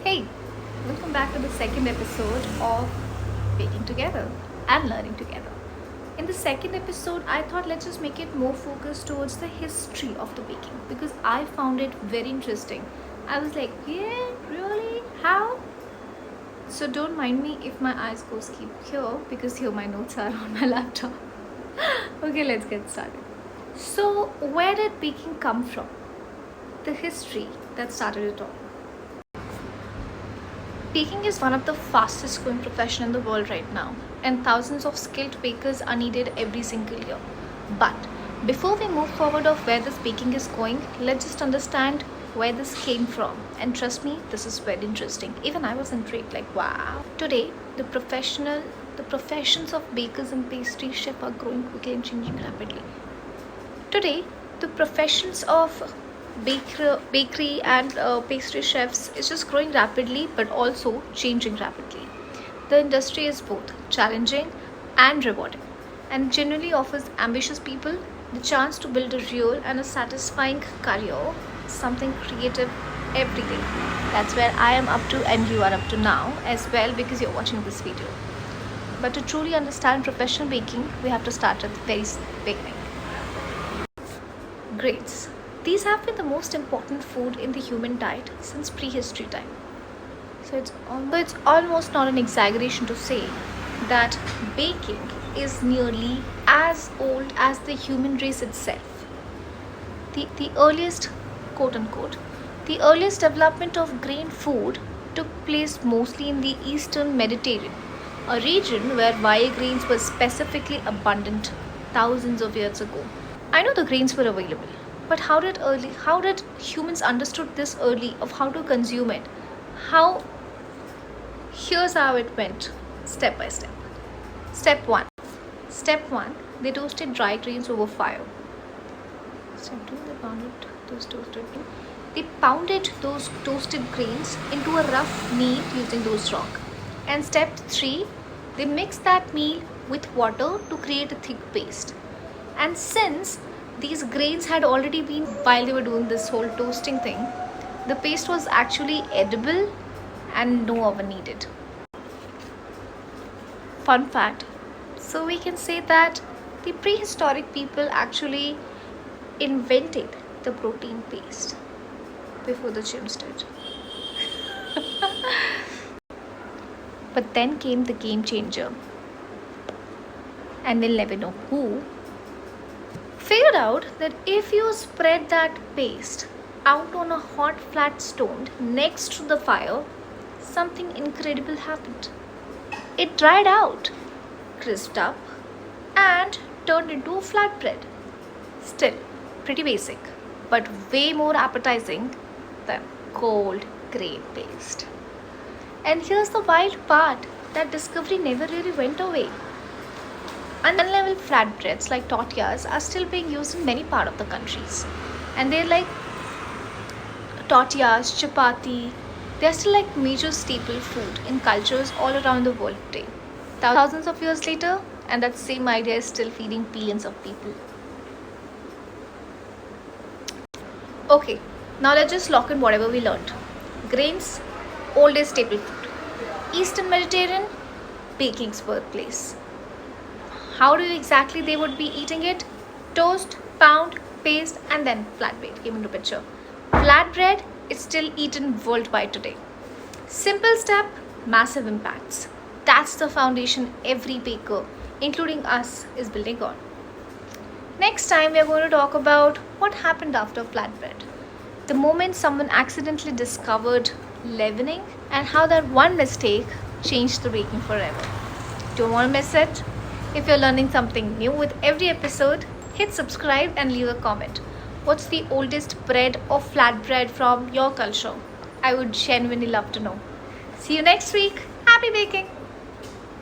Hey, welcome back to the second episode of Baking Together and Learning Together. In the second episode, I thought let's just make it more focused towards the history of the baking because I found it very interesting. I was like, yeah, really? How? So don't mind me if my eyes go keep here because here my notes are on my laptop. Okay, let's get started. So, where did baking come from? The history that started it all. Baking is one of the fastest growing profession in the world right now, and thousands of skilled bakers are needed every single year. But before we move forward of where this baking is going, let's just understand where this came from. And trust me, this is very interesting. Even I was intrigued, like wow. Today, the professions of bakers and pastry chef are growing quickly and changing rapidly. Today, the professions of bakery and pastry chefs is just growing rapidly but also changing rapidly. The industry is both challenging and rewarding and generally offers ambitious people the chance to build a real and a satisfying career, something creative every day. That's where I am up to and you are up to now as well because you're watching this video. But to truly understand professional baking, we have to start at the very beginning. Grains. These have been the most important food in the human diet since prehistory time. So it's almost not an exaggeration to say that baking is nearly as old as the human race itself. The earliest, quote unquote, the earliest development of grain food took place mostly in the eastern Mediterranean, a region where wild grains were specifically abundant thousands of years ago. I know the grains were available, but how did humans understood this early of how to consume it? How Here's how it went step by step. Step 1. Step 1, they toasted dry grains over fire. Step 2, they pounded those toasted grains into a rough meal using those rock. And step 3, they mixed that meal with water to create a thick paste. And since these grains had already been, while they were doing this whole toasting thing, the paste was actually edible and no oven needed. Fun fact, so we can say that the prehistoric people actually invented the protein paste before the chimps did. But then came the game changer, and we'll never know who figured out that if you spread that paste out on a hot flat stone next to the fire, something incredible happened. It dried out, crisped up, and turned into a flatbread. Still, pretty basic, but way more appetizing than cold grain paste. And here's the wild part, that discovery never really went away. Unleavened flatbreads like tortillas are still being used in many parts of the countries. And they're like tortillas, chapati, they're still like major staple food in cultures all around the world today. Thousands of years later, and that same idea is still feeding billions of people. Okay, now let's just lock in whatever we learned. Grains, oldest staple food. Eastern Mediterranean, baking's birthplace. How do exactly they would be eating it? Toast, pound, paste, and then flatbread came into picture. Flatbread is still eaten worldwide today. Simple step, massive impacts. That's the foundation every baker, including us, is building on. Next time we are going to talk about what happened after flatbread. The moment someone accidentally discovered leavening and how that one mistake changed the baking forever. Don't want to miss it? If you're learning something new with every episode, hit subscribe and leave a comment. What's the oldest bread or flatbread from your culture? I would genuinely love to know. See you next week. Happy baking!